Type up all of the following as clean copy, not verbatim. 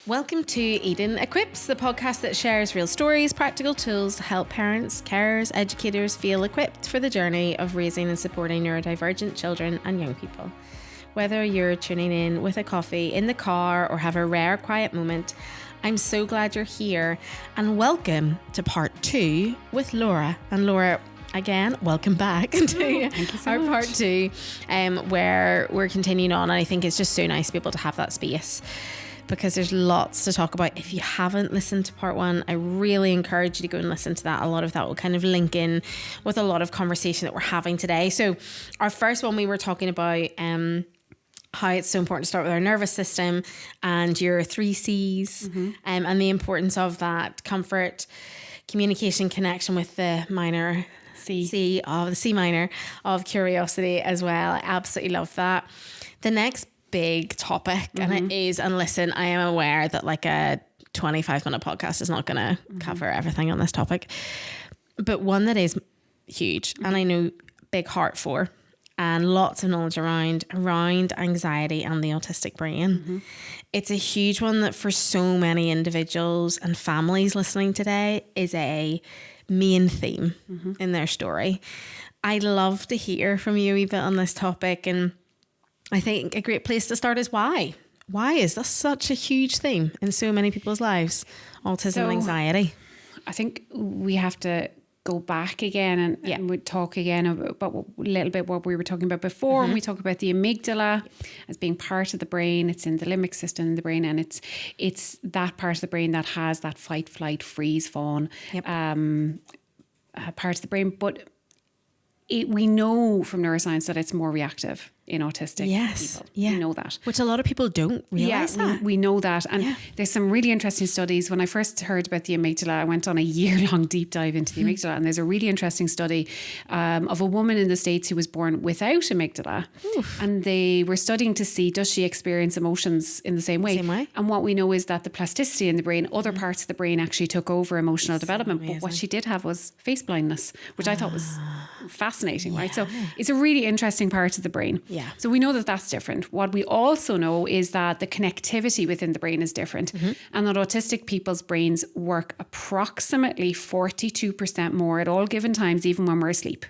Welcome to Eden Equips, the podcast that shares real stories, practical tools to help parents, carers, educators feel equipped for the journey of raising and supporting neurodivergent children and young people. Whether you're tuning in with a coffee, in the car, or have a rare quiet moment, I'm so glad you're here, and welcome to part 2 with Laura. And Laura, again, welcome back to our part 2, where we're continuing on. And I think it's just so nice to be able to have that space, because there's lots to talk about. If you haven't listened to part 1, I really encourage you to go and listen to that. A lot of that will kind of link in with a lot of conversation that we're having today. So our first one, we were talking about how it's so important to start with our nervous system and your 3 C's, and the importance of that: comfort, communication, connection with the minor C of the C minor of curiosity as well. I absolutely love that. The next big topic, and it is, and listen, I am aware that like a 25-minute podcast is not going to cover everything on this topic, but one that is huge, and I know big heart for, and lots of knowledge around anxiety and the autistic brain. It's a huge one that for so many individuals and families listening today is a main theme in their story. I'd love to hear from you a wee bit on this topic, and I think a great place to start is why. Why is this such a huge theme in so many people's lives? Autism and anxiety. I think we have to go back again and we talk again about a little bit what we were talking about before. And we talk about the amygdala as being part of the brain. It's in the limbic system in the brain, and it's that part of the brain that has that fight, flight, freeze, fawn part of the brain. But we know from neuroscience that it's more reactive in autistic people. We know that. Which a lot of people don't realise that. We know that. And there's some really interesting studies. When I first heard about the amygdala, I went on a year-long deep dive into the amygdala, and there's a really interesting study of a woman in the States who was born without amygdala. And they were studying to see, does she experience emotions in the same way? And what we know is that the plasticity in the brain, other parts of the brain actually took over emotional development. But what she did have was face blindness, which I thought was fascinating, right? So it's a really interesting part of the brain. So we know that that's different. What we also know is that the connectivity within the brain is different, and that autistic people's brains work approximately 42% more at all given times, even when we're asleep.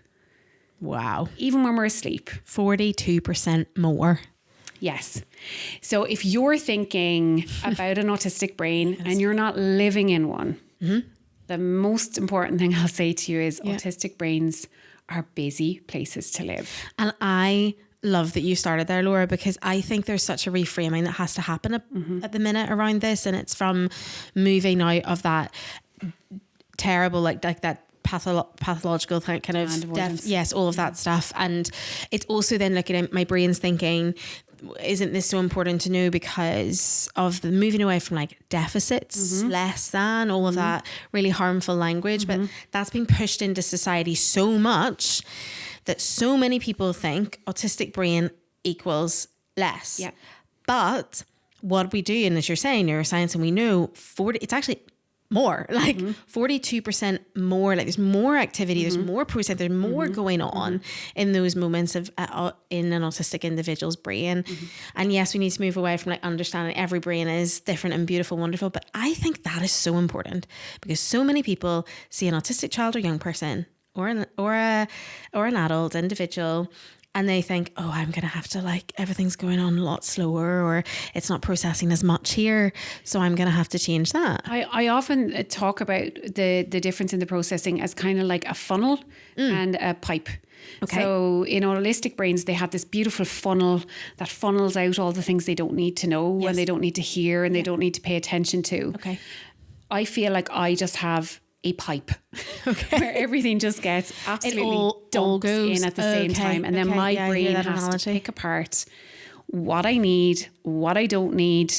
Wow. Even when we're asleep. 42% more. Yes. So if you're thinking about an autistic brain and you're not living in one, the most important thing I'll say to you is autistic brains are busy places to live. And I love that you started there, Laura, because I think there's such a reframing that has to happen at the minute around this, and it's from moving out of that terrible like that pathological kind of death, all of that stuff, and it's also then looking at my brain's thinking, isn't this so important to know because of the moving away from like deficits, less than, all of that really harmful language, but that's been pushed into society so much that so many people think autistic brain equals less. But what we do, and as you're saying, neuroscience, and we know it's actually more, like 42% more, like there's more activity, there's more process, there's more going on in those moments of in an autistic individual's brain. And yes, we need to move away from like understanding every brain is different and beautiful, wonderful. But I think that is so important, because so many people see an autistic child or young person or an adult individual, and they think, oh, I'm going to have to like, everything's going on a lot slower, or it's not processing as much here, so I'm going to have to change that. I often talk about the difference in the processing as kind of like a funnel and a pipe. Okay. So in holistic brains, they have this beautiful funnel that funnels out all the things they don't need to know and they don't need to hear and they don't need to pay attention to. Okay. I feel like I just have a pipe where everything just gets absolutely dumped in at the same time, and then my brain has to pick apart what I need, what I don't need.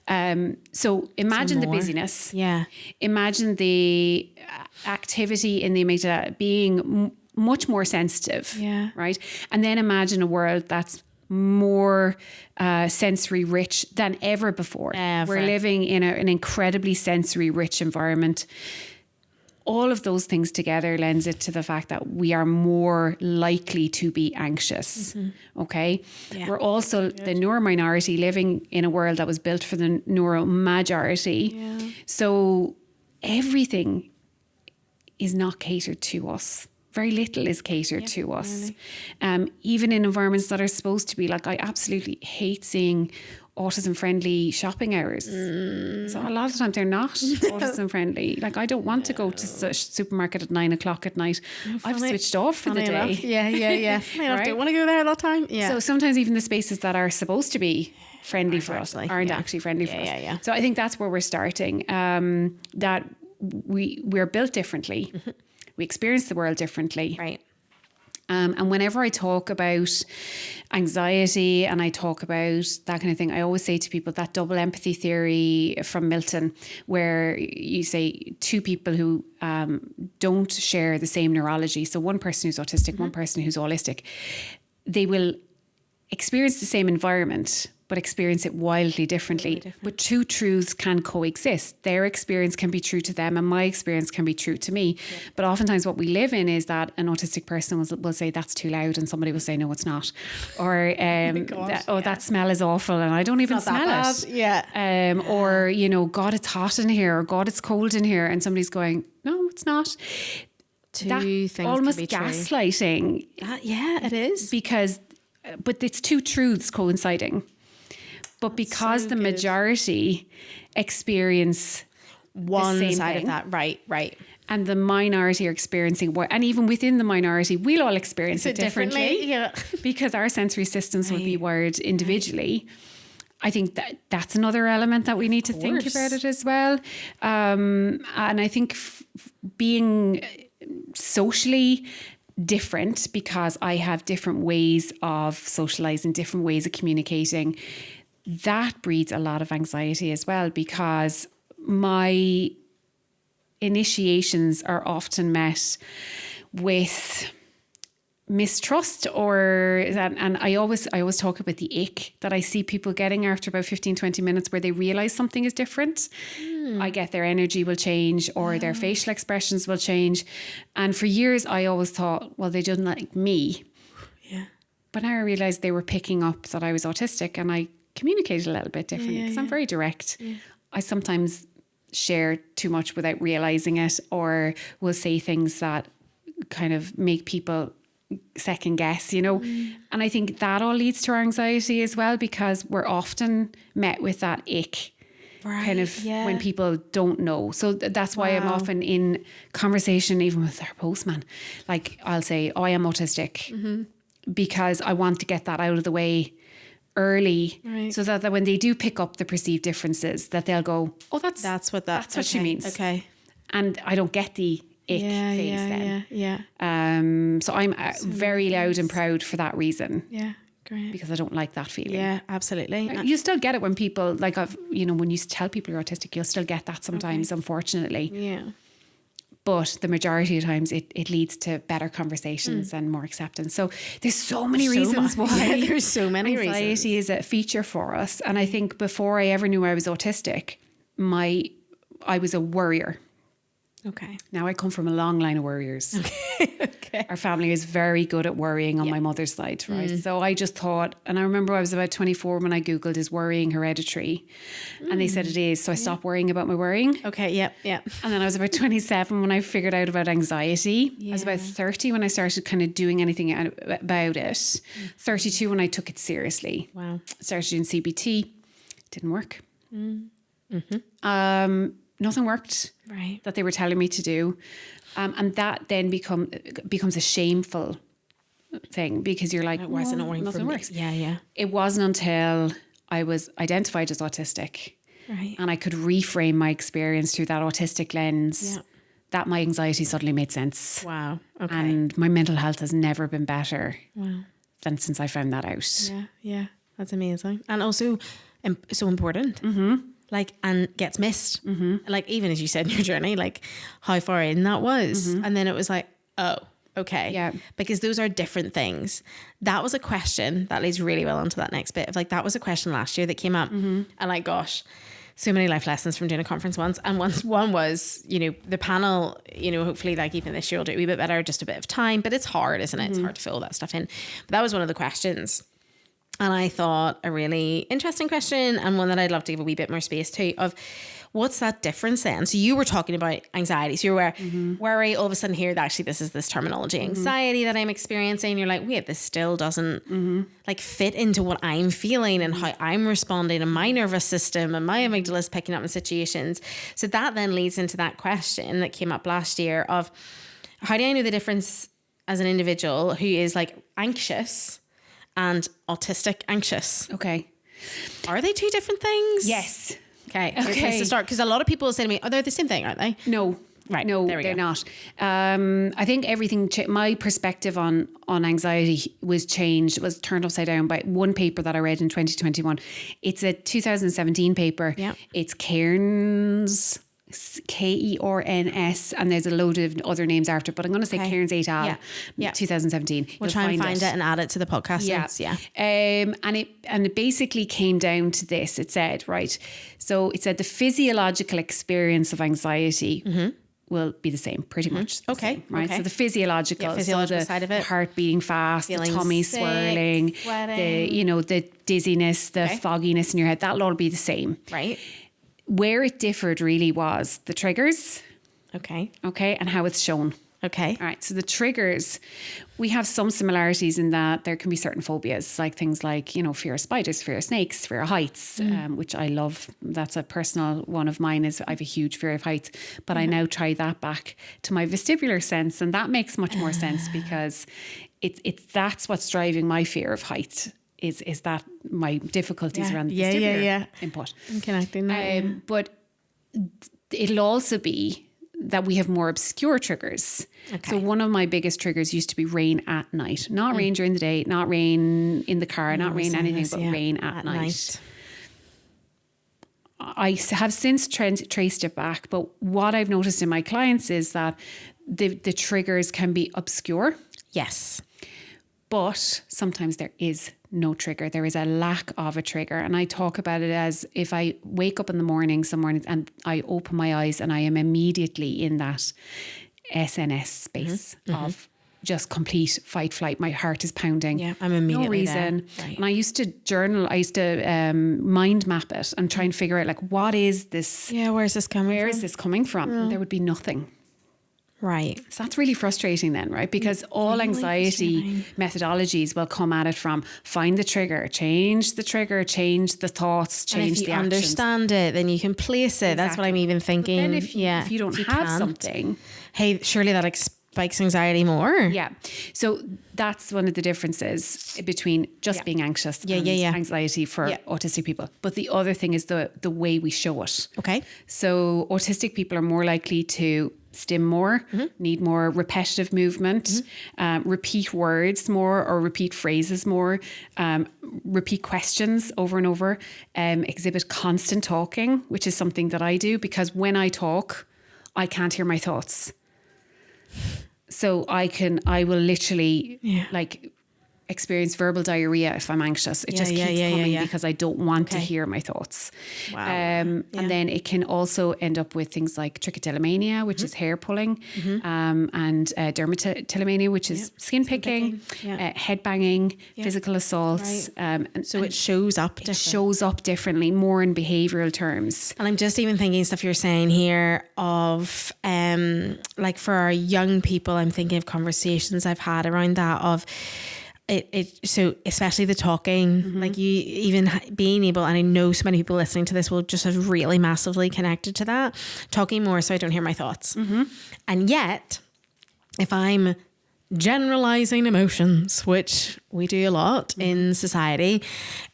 So imagine the busyness. Imagine the activity in the amygdala being much more sensitive, right? And then imagine a world that's more sensory rich than ever before. We're living in an incredibly sensory rich environment. all of those things together lends it to the fact that we are more likely to be anxious. Okay. Yeah. We're also the neurominority living in a world that was built for the neuromajority. Yeah. So everything is not catered to us. Very little is catered to us. Really. Even in environments that are supposed to be like, I absolutely hate seeing autism friendly shopping hours. So a lot of the time they're not autism friendly. Like, I don't want to go to such supermarket at 9 o'clock at night. I've switched off for the day. Yeah. I don't want to go there at that time. Yeah. So sometimes even the spaces that are supposed to be friendly for us aren't actually friendly for us. Yeah. So I think that's where we're starting. That we're built differently. We experience the world differently. Right. And whenever I talk about anxiety and I talk about that kind of thing, I always say to people that double empathy theory from Milton, where you say two people who don't share the same neurology, so one person who's autistic, one person who's autistic, they will experience the same environment, but experience it wildly differently. But two truths can coexist. Their experience can be true to them and my experience can be true to me. Yeah. But oftentimes what we live in is that an autistic person will say, that's too loud, and somebody will say, no, it's not. Or, that smell is awful and I don't even smell it. Yeah. Or, God, it's hot in here, or God, it's cold in here. And somebody's going, no, it's not. Two things almost can be gaslighting. Yeah, it is. But it's two truths coinciding. But because the majority experience one the same side thing, of that, right. And the minority are experiencing and even within the minority, we'll all experience it differently. Yeah. Because our sensory systems will be wired individually. I think that's another element that we need to think about it as well. And I think being socially different, because I have different ways of socializing, different ways of communicating, that breeds a lot of anxiety as well, because my initiations are often met with mistrust and I always talk about the ick that I see people getting after about 15-20 minutes, where they realize something is different. I get their energy will change, or their facial expressions will change. And for years I always thought, well, they didn't like me. Yeah. But now I realized they were picking up that I was autistic, and I communicated a little bit differently because I'm very direct. Yeah. I sometimes share too much without realizing it, or will say things that kind of make people second guess, and I think that all leads to our anxiety as well, because we're often met with that ick when people don't know. So that's why I'm often in conversation, even with our postman, like I'll say, I am autistic, because I want to get that out of the way early, so that when they do pick up the perceived differences, that they'll go, oh, that's what she means. Okay. And I don't get the ick phase then. Yeah. So I'm very loud and proud for that reason. Yeah. Great. Because I don't like that feeling. Yeah, absolutely. You still get it when people, when you tell people you're autistic, you'll still get that sometimes, unfortunately. Yeah. But the majority of times it leads to better conversations and more acceptance. So there's so many reasons why there's so many anxiety is a feature for us. And I think before I ever knew I was autistic, I was a worrier. Okay. Now I come from a long line of worriers. Okay. Our family is very good at worrying on my mother's side, right? So I just thought, and I remember I was about 24 when I Googled, is worrying hereditary? And they said it is. So I stopped worrying about my worrying. Okay, yep. And then I was about 27 when I figured out about anxiety. I was about 30 when I started kind of doing anything about it. 32 when I took it seriously. Wow. Started doing CBT. Didn't work. Nothing worked that they were telling me to do. And that then becomes a shameful thing, because you're like, why is it not working? Nothing works. Yeah. It wasn't until I was identified as autistic and I could reframe my experience through that autistic lens that my anxiety suddenly made sense. Wow. Okay. And my mental health has never been better than since I found that out. Yeah. That's amazing. And also so important. Mm-hmm. And gets missed. Mm-hmm. Even as you said in your journey, how far in that was. Mm-hmm. And then it was like, oh, okay. Yeah. Because those are different things. That was a question that leads really well onto that next bit of that was a question last year that came up. Mm-hmm. And gosh, so many life lessons from doing a conference once. And one was, you know, the panel, you know, hopefully like even this year will do a wee bit better, just a bit of time, but it's hard, isn't it? It's hard to fill that stuff in. But that was one of the questions. And I thought a really interesting question, and one that I'd love to give a wee bit more space to, of what's that difference then? So you were talking about anxiety. So you're aware, worry, all of a sudden here, actually this is this terminology, anxiety that I'm experiencing. You're like, wait, this still doesn't like fit into what I'm feeling and how I'm responding and my nervous system and my amygdala is picking up in situations. So that then leads into that question that came up last year of, how do I know the difference as an individual who is like anxious and autistic anxious? Okay. Are they two different things? Yes. Okay. To start, because a lot of people say to me, oh, they're the same thing, aren't they? No. Right. No, there we they're go. not. I think everything, my perspective on anxiety was changed, was turned upside down by one paper that I read in 2021. It's a 2017 paper. Yeah. It's Cairns, Kerns, and there's a load of other names after, but I'm going to say Cairns et al. Yeah. 2017. We'll try and find it and add it to the podcast. Yeah. And it basically came down to this. It said, right, so it said the physiological experience of anxiety will be the same, pretty much. Same, right. Okay. So the physiological, side of it, the heart beating fast, feeling the tummy sick, swirling, the dizziness, the fogginess in your head, that'll all be the same. Right. Where it differed really was the triggers. Okay. And how it's shown. Okay. All right. So the triggers, we have some similarities in that there can be certain phobias, like things like, you know, fear of spiders, fear of snakes, fear of heights, which I love. That's a personal one of mine, is I have a huge fear of heights, but I now tie that back to my vestibular sense. And that makes much more sense, because that's what's driving my fear of height. Is that my difficulties around the vestibular input. I'm connecting that. But it'll also be that we have more obscure triggers. Okay. So one of my biggest triggers used to be rain at night. Not rain during the day, not rain in the car, not rain anything, but rain at night. I have since traced it back, but what I've noticed in my clients is that the triggers can be obscure. Yes. But sometimes there is no trigger. There is a lack of a trigger. And I talk about it as if I wake up in the morning, some mornings, and I open my eyes and I am immediately in that SNS space of just complete fight, flight. My heart is pounding. Yeah, I'm immediately no reason. there. Right. And I used to journal. I used to mind map it and try and figure out, like, what is this? Yeah, where's this coming from? Where is this coming from? And there would be nothing. Right. So that's really frustrating then, right? Because all anxiety methodologies will come at it from find the trigger, change the thoughts, change the actions. And if you understand it, then you can place it. Exactly. That's what I'm even thinking. But then if you don't have something, hey, surely that spikes anxiety more. Yeah. So that's one of the differences between just being anxious and anxiety for autistic people. But the other thing is the way we show it. Okay. So autistic people are more likely to stim more, need more repetitive movement, repeat words more or repeat phrases more, repeat questions over and over, exhibit constant talking, which is something that I do, because when I talk, I can't hear my thoughts. So I will literally experience verbal diarrhea if I'm anxious. It just keeps coming because I don't want to hear my thoughts. Wow. And then it can also end up with things like trichotillomania, which is hair pulling, and dermatillomania, which is skin picking, head banging, physical assaults. Right. And so it shows up differently. It shows up differently, more in behavioural terms. And I'm just even thinking stuff you're saying here of like for our young people, I'm thinking of conversations I've had around that of so especially the talking, like you even being able, and I know so many people listening to this will just have really massively connected to that, talking more so I don't hear my thoughts. And yet, if I'm generalizing emotions, which we do a lot in society,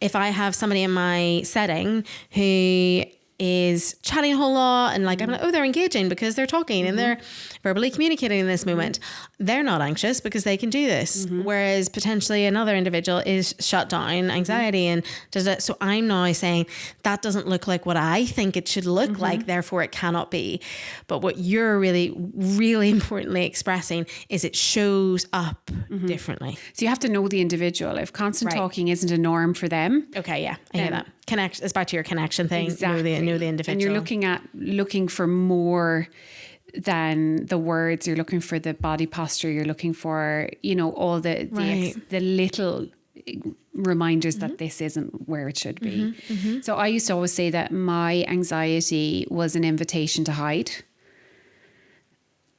if I have somebody in my setting who is chatting a whole lot and like I'm like, oh, they're engaging because they're talking and they're verbally communicating in this moment, they're not anxious because they can do this, whereas potentially another individual is shut down, anxiety and does it. So I'm now saying that doesn't look like what I think it should look like, therefore it cannot be. But what you're really, really importantly expressing is it shows up differently. So you have to know the individual. If constant talking isn't a norm for them, I hear that. It's back to your connection thing. Exactly. Know the individual. And you're looking for more than the words. You're looking for the body posture. You're looking for, all the little reminders that this isn't where it should be. So I used to always say that my anxiety was an invitation to hide.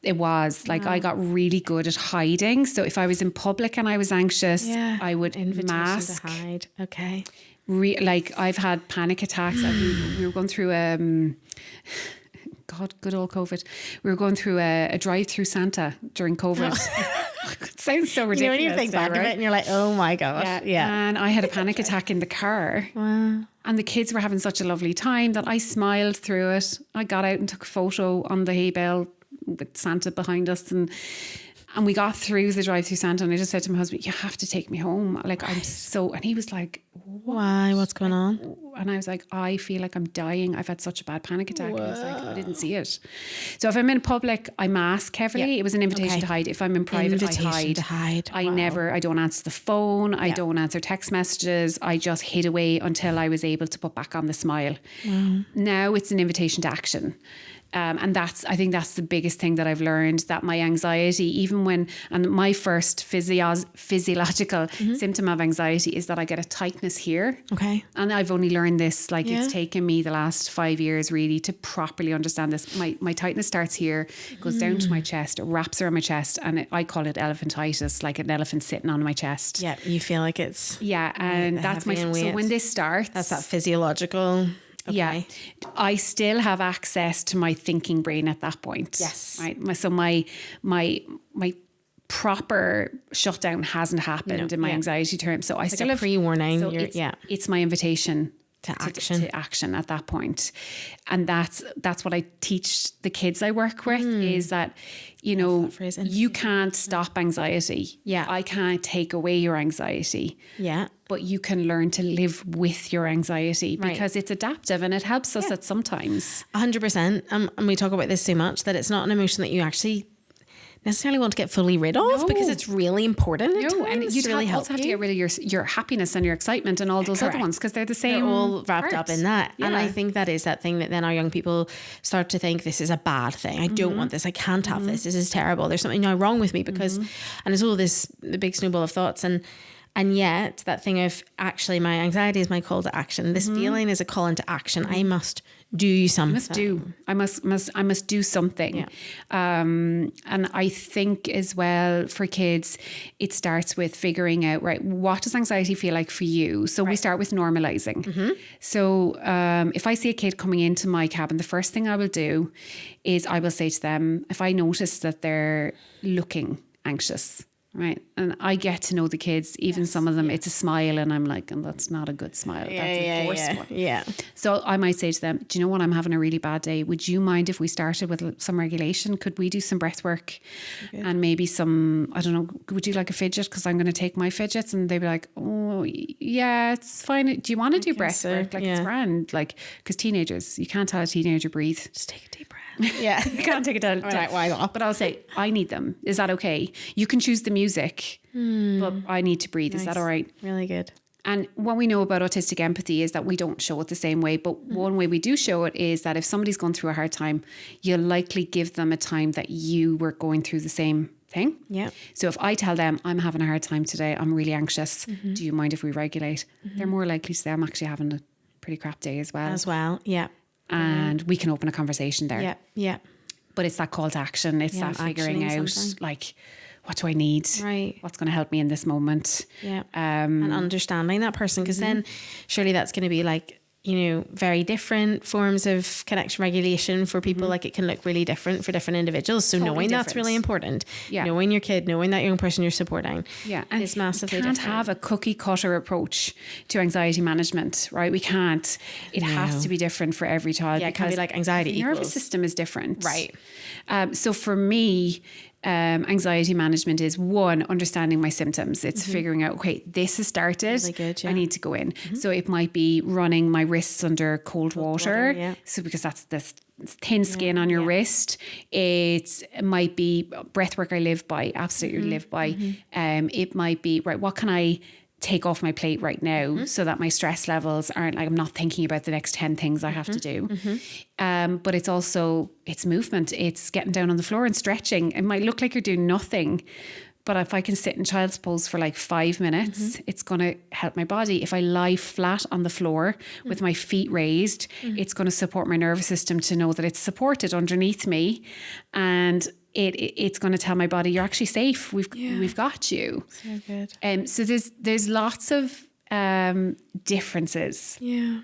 It was like, I got really good at hiding. So if I was in public and I was anxious, I would mask. To hide. Okay. Like I've had panic attacks. We were going through good old COVID. We were going through a drive-through Santa during COVID. It sounds so ridiculous. When you think back of it and you're like, oh my gosh. Yeah. And I had a panic attack in the car. Wow. And the kids were having such a lovely time that I smiled through it. I got out and took a photo on the hay bale with Santa behind us, and we got through the drive-through Santa, and I just said to my husband, you have to take me home. Like, and he was like, why? What's going on? And I was like, I feel like I'm dying. I've had such a bad panic attack. And I was like, I didn't see it. So if I'm in public, I mask heavily. Yeah. It was an invitation to hide. If I'm in private, I hide. I don't answer the phone. I don't answer text messages. I just hid away until I was able to put back on the smile. Now it's an invitation to action. And I think that's the biggest thing that I've learned, that my anxiety, and my first physiological symptom of anxiety is that I get a tightness here. Okay. And I've only learned this, it's taken me the last 5 years really to properly understand this. My tightness starts here, goes down to my chest, it wraps around my chest, and I call it elephantitis, like an elephant sitting on my chest. Yeah, you feel like it's... Yeah, and that's so when this starts... That's that physiological... Okay. Yeah, I still have access to my thinking brain at that point. Yes. Right. So my proper shutdown hasn't happened in my anxiety terms. So I still have pre-warning. So it's my invitation to action at that point. And that's what I teach the kids I work with is that, you can't stop anxiety. Yeah. I can't take away your anxiety. Yeah. But you can learn to live with your anxiety because it's adaptive and it helps us at sometimes. 100%. And we talk about this so much that it's not an emotion that you actually necessarily want to get fully rid of because it's really important. And you really also have to get rid of your happiness and your excitement and all those other ones because they're the same. They're all wrapped up in that. Yeah. And I think that is that thing that then our young people start to think this is a bad thing. I don't want this. I can't have this. This is terrible. There's something now wrong with me because, and it's all the big snowball of thoughts. And yet that thing of actually my anxiety is my call to action. This feeling is a call into action. I must do something. I must do something. Yeah. And I think as well for kids, it starts with figuring out, right, what does anxiety feel like for you? So we start with normalizing. So if I see a kid coming into my cabin, the first thing I will do is I will say to them, if I notice that they're looking anxious, right. And I get to know the kids, even some of them, it's a smile and I'm like, and that's not a good smile. That's a forced one. Yeah. So I might say to them, do you know what? I'm having a really bad day. Would you mind if we started with some regulation? Could we do some breath work and maybe some, I don't know, would you like a fidget? Because I'm going to take my fidgets. And they'd be like, oh yeah, it's fine. Do you want to do breath work? Like it's grand. Like, because teenagers, you can't tell a teenager breathe. Just take a deep breath. Yeah. You can't take it down. Right, why not? But I'll say, I need them. Is that okay? You can choose the music, but I need to breathe. Nice. Is that all right? Really good. And what we know about autistic empathy is that we don't show it the same way. But one way we do show it is that if somebody's going through a hard time, you'll likely give them a time that you were going through the same thing. Yeah. So if I tell them, I'm having a hard time today, I'm really anxious. Do you mind if we regulate? They're more likely to say, I'm actually having a pretty crap day as well. Yeah. And we can open a conversation there. Yeah, yeah. But it's that call to action. It's that figuring out, like, what do I need? Right. What's going to help me in this moment? Yeah. And understanding that person, because then surely that's going to be like, very different forms of connection regulation for people. Like it can look really different for different individuals. So knowing that's really important. Yeah. Knowing your kid, knowing that young person you're supporting. Yeah. And it's massively different. You can't have a cookie cutter approach to anxiety management, right? We can't. It has to be different for every child. Yeah, it can't be like anxiety the nervous system is different. Right. So for me, anxiety management is one, understanding my symptoms. It's figuring out, okay, this has started. Really good, yeah. I need to go in. So it might be running my wrists under cold water. So because that's the thin skin on your wrist. It might be breath work I live by, absolutely live by. It might be, right, what can I take off my plate right now so that my stress levels aren't like, I'm not thinking about the next 10 things I have to do. But it's also, it's movement. It's getting down on the floor and stretching. It might look like you're doing nothing, but if I can sit in child's pose for like 5 minutes, it's going to help my body. If I lie flat on the floor with my feet raised, it's going to support my nervous system to know that it's supported underneath me. And it's going to tell my body, you're actually safe. We've got you. So good. So there's lots of differences. Yeah.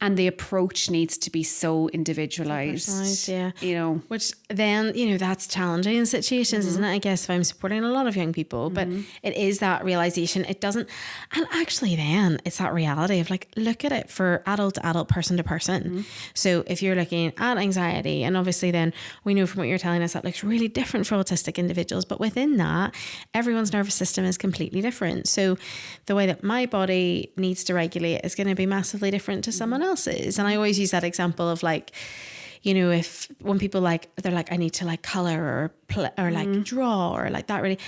And the approach needs to be so individualized. Yeah. You know, which then, you know, that's challenging in situations, isn't it? I guess if I'm supporting a lot of young people, but it is that realization. It doesn't, and actually then it's that reality of like, look at it for adult to adult, person to person. So if you're looking at anxiety, and obviously then we know from what you're telling us that looks really different for autistic individuals, but within that, everyone's nervous system is completely different. So the way that my body needs to regulate is going to be massively different to someone else's. And I always use that example of like, you know, if when people like, they're like, I need to like color or like draw or like that, really,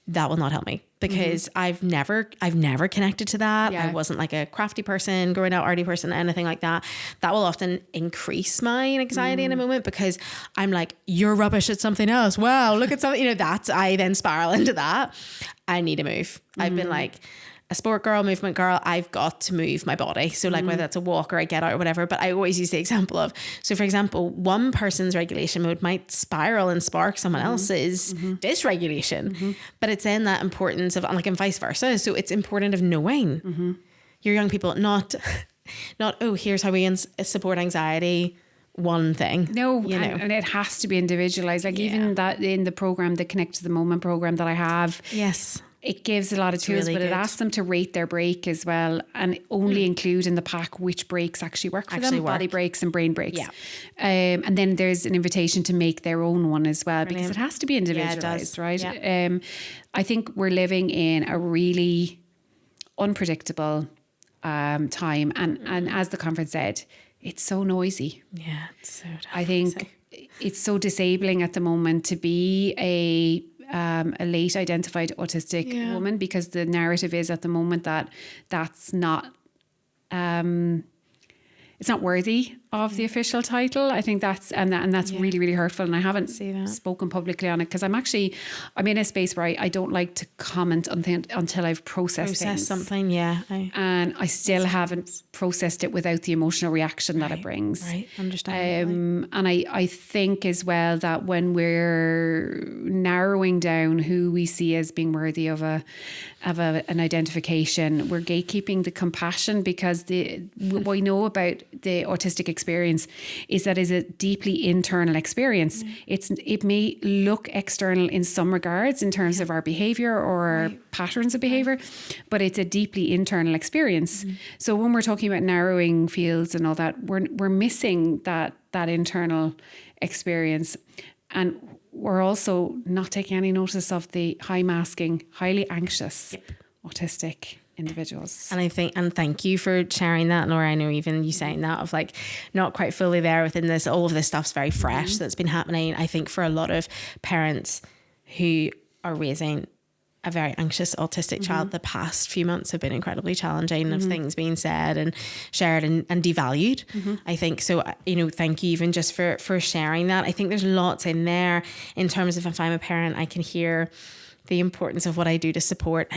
that will not help me because I've never connected to that. I wasn't like a crafty person, growing out arty person, anything like that. That will often increase my anxiety in a moment because I'm like, you're rubbish at something else. Wow, look at something, you know, I then spiral into that. I need to move. I've been like a sport girl, movement girl, I've got to move my body. So like whether that's a walk or I get out or whatever, but I always use the example of, so for example, one person's regulation mode might spiral and spark someone else's dysregulation, but it's in that importance of like, and vice versa. So it's important of knowing your young people, not, oh, here's how we support anxiety. One thing. No, you know. And it has to be individualized. Like even that in the program, the Connect to the Moment program that I have. Yes. It gives a lot of tools, really, but it asks them to rate their break as well and only include in the pack which breaks actually work for them, body breaks and brain breaks. Yeah. And then there's an invitation to make their own one as well, because it has to be individualized, right? Yeah. I think we're living in a really unpredictable time. And as the conference said, it's so noisy. Yeah, it's so noisy. I think it's so disabling at the moment to be a late identified autistic woman, because the narrative is at the moment that that's not it's not worthy of the official title. I think that's really, really hurtful. And I haven't spoken publicly on it because I'm in a space where I don't like to comment until I've processed things. Something. Yeah. And I still haven't processed it without the emotional reaction that it brings. Right. Understand. And I think as well that when we're narrowing down who we see as being worthy of an identification, we're gatekeeping the compassion, because what we know about the autistic experience is that is a deeply internal experience. It may look external in some regards in terms of our behavior or our patterns of behavior, but it's a deeply internal experience. So when we're talking about narrowing fields and all that, we're missing that internal experience. And we're also not taking any notice of the high masking, highly anxious autistic individuals. And I think, and thank you for sharing that, Laura. I know even you saying that of like not quite fully there within this, all of this stuff's very fresh that's been happening. I think for a lot of parents who are raising a very anxious autistic child, the past few months have been incredibly challenging of things being said and shared and devalued. I think so, you know, thank you even just for sharing that. I think there's lots in there in terms of, if I'm a parent, I can hear the importance of what I do to support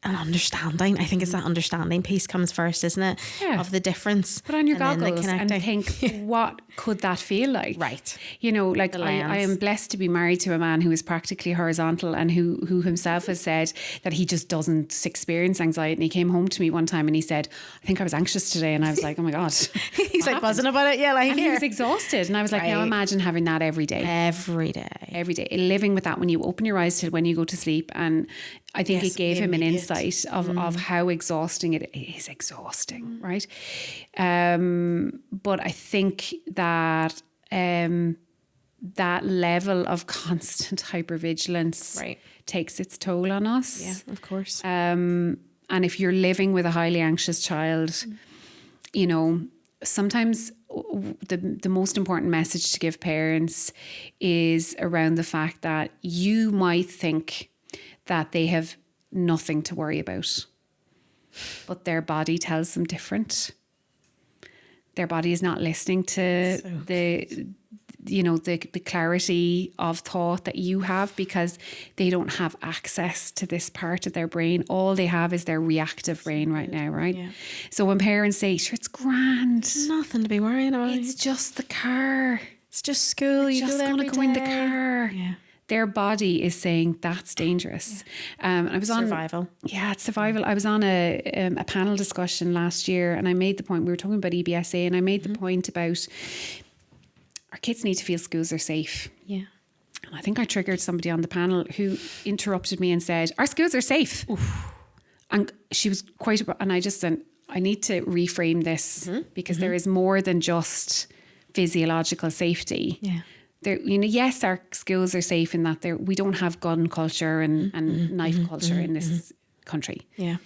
and understanding. I think it's that understanding piece comes first, isn't it? Yeah. Of the difference. Put on your goggles and think, what could that feel like? Right. You know, like I am blessed to be married to a man who is practically horizontal and who himself has said that he just doesn't experience anxiety. And he came home to me one time and he said, I think I was anxious today. And I was like, oh my God. He's like buzzing about it. Yeah, like and he was exhausted. And I was like, now imagine having that every day. Every day. Living with that when you open your eyes till when you go to sleep. And I think it gave him an insight of how exhausting it is. Exhausting, right? But I think that that level of constant hypervigilance takes its toll on us. Yeah, of course. And if you're living with a highly anxious child, you know, sometimes the most important message to give parents is around the fact that you might think that they have nothing to worry about. but their body tells them different. Their body is not listening to the clarity of thought that you have, because they don't have access to this part of their brain. All they have is their reactive brain right now, right? Yeah. So when parents say, sure, it's grand. Nothing to be worrying about. It's just the car. It's just school. You're just going to go in the car. Yeah. Their body is saying that's dangerous. Yeah. I was survival. It's survival. I was on a panel discussion last year, and I made the point, we were talking about EBSA, and I made the point about our kids need to feel schools are safe. Yeah. And I think I triggered somebody on the panel who interrupted me and said, our schools are safe. Oof. And she was quite, and I just said, I need to reframe this because there is more than just physiological safety. Yeah. There, yes, our schools are safe in that we don't have gun culture and knife culture in this country. Yeah.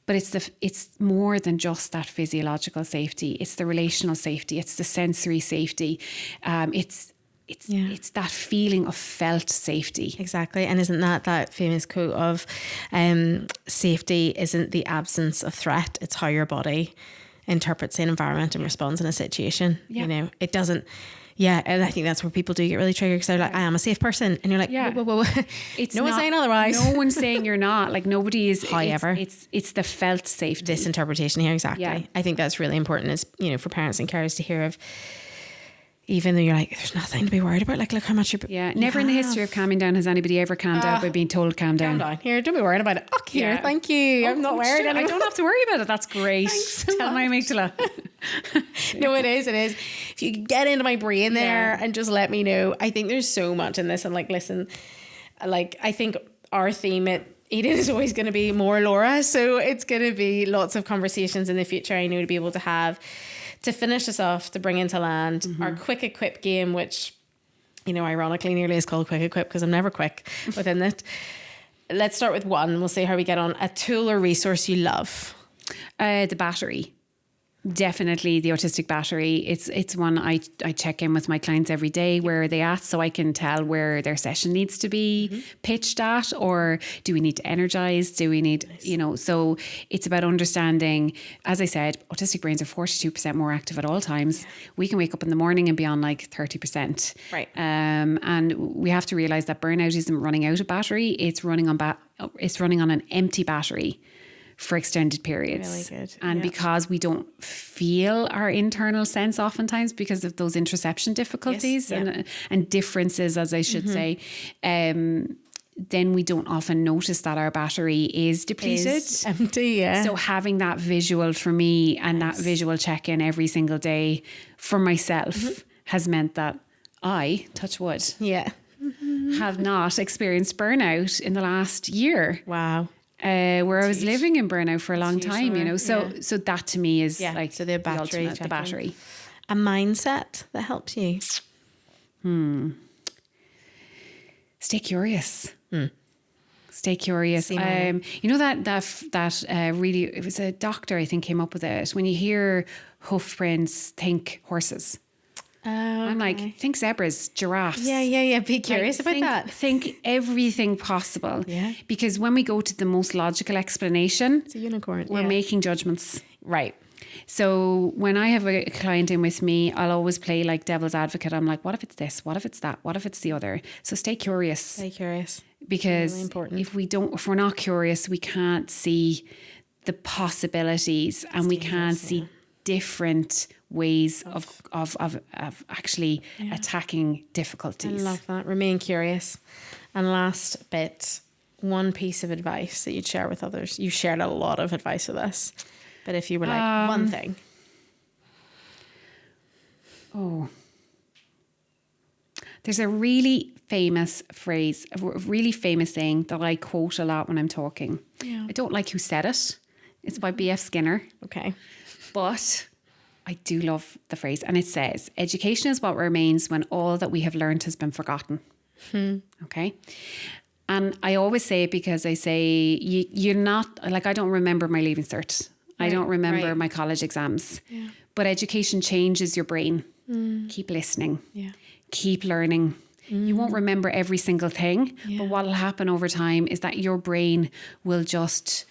But it's more than just that physiological safety. It's the relational safety. It's the sensory safety. It's that feeling of felt safety. Exactly. And isn't that famous quote of safety isn't the absence of threat, it's how your body interprets an environment and responds in a situation. Yeah. It doesn't. Yeah, and I think that's where people do get really triggered, because they're like, I am a safe person. And you're like, whoa. No one's saying otherwise. No one's saying you're not. Like, nobody is. However, it's the felt safety. This interpretation here, exactly. Yeah. I think that's really important, is, for parents and carers to hear of, even though you're like, there's nothing to be worried about. Like, look how much you're... Never in the history of calming down has anybody ever calmed out by being told calm down. Calm down. Here, don't be worried about it. Here, thank you. I'm not worried anymore. I don't have to worry about it. That's great. Tell my amygdala. No, it is. If you get into my brain there and just let me know. I think there's so much in this. And listen, I think our theme at Eden is always going to be more Laura. So it's going to be lots of conversations in the future, I know, to be able to have. To finish us off, to bring into land, our quick equip game, which, ironically nearly is called quick equip because I'm never quick within it. Let's start with one. We'll see how we get on. A tool or resource you love. The battery. Definitely the autistic battery. It's one I check in with my clients every day. Where are they at? So I can tell where their session needs to be pitched at, or do we need to energize? Do we need, so it's about understanding, as I said, autistic brains are 42% more active at all times. Yeah. We can wake up in the morning and be on 30%. Right. And we have to realize that burnout isn't running out of battery. It's running on an empty battery for extended periods. Really good. And because we don't feel our internal sense oftentimes because of those interoception difficulties and differences, as I should say, then we don't often notice that our battery is depleted. Is empty, yeah. So having that visual for me and that visual check-in every single day for myself has meant that I, touch wood, have not experienced burnout in the last year. Wow. Where I was living in burnout for a long time, So that to me is so the battery, the battery. A mindset that helps you. Stay curious. Stay curious. That really, it was a doctor I think came up with it. When you hear hoof prints, think horses. I'm like, think zebras, giraffes. Yeah. Be curious about that. Think everything possible. Yeah. Because when we go to the most logical explanation, it's a unicorn. We're making judgments. Right. So when I have a client in with me, I'll always play like devil's advocate. I'm like, what if it's this? What if it's that? What if it's the other? So stay curious. Stay curious. Because really important. if we're not curious, we can't see the possibilities and we can't see different ways of actually attacking difficulties. I love that. Remain curious. And last bit, one piece of advice that you'd share with others. You shared a lot of advice with us, but if you were like one thing. There's a really famous phrase, a really famous saying that I quote a lot when I'm talking. Yeah. I don't like who said it. It's by B.F. Skinner. Okay. But I do love the phrase. And it says, education is what remains when all that we have learned has been forgotten. Okay. And I always say it because I say, you're not, like, I don't remember my leaving cert. Right, I don't remember my college exams. Yeah. But education changes your brain. Keep listening. Yeah. Keep learning. You won't remember every single thing. Yeah. But what will happen over time is that your brain will just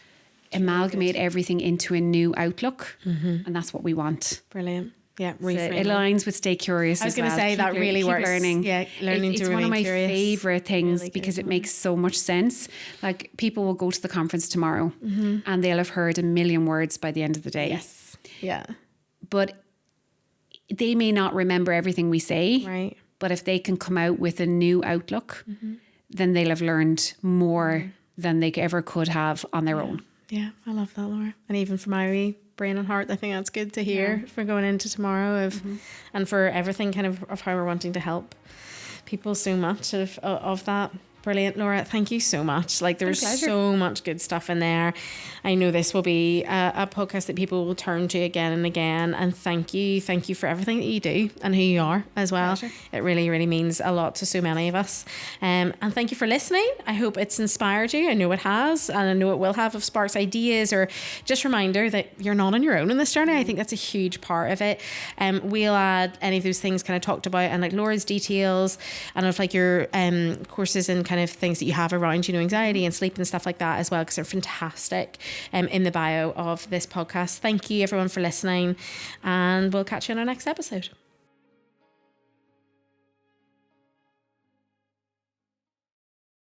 amalgamate everything into a new outlook. And that's what we want. Brilliant. Yeah, So it aligns with stay curious. I was going to say that really works. Learning. Yeah, learning it's to remain one of my curious. favorite things Really because good it makes so much sense. Like people will go to the conference tomorrow and they'll have heard a million words by the end of the day. Yes. Yeah. But they may not remember everything we say. Right. But if they can come out with a new outlook, then they'll have learned more than they ever could have on their own. Yeah, I love that, Laura. And even for my wee brain and heart, I think that's good to hear for going into tomorrow and for everything kind of how we're wanting to help people so much of that. Brilliant, Laura. Thank you so much. Like there's so much good stuff in there. I know this will be a podcast that people will turn to again and again. And thank you for everything that you do and who you are as well. Pleasure. It really, really means a lot to so many of us. And thank you for listening. I hope it's inspired you. I know it has, and I know it will have, of sparks ideas or just reminder that you're not on your own in this journey. I think that's a huge part of it. We'll add any of those things kind of talked about and like Laura's details and of like your courses and kind of things that you have around, anxiety and sleep and stuff like that as well, because they're fantastic in the bio of this podcast. Thank you everyone for listening, and we'll catch you on our next episode.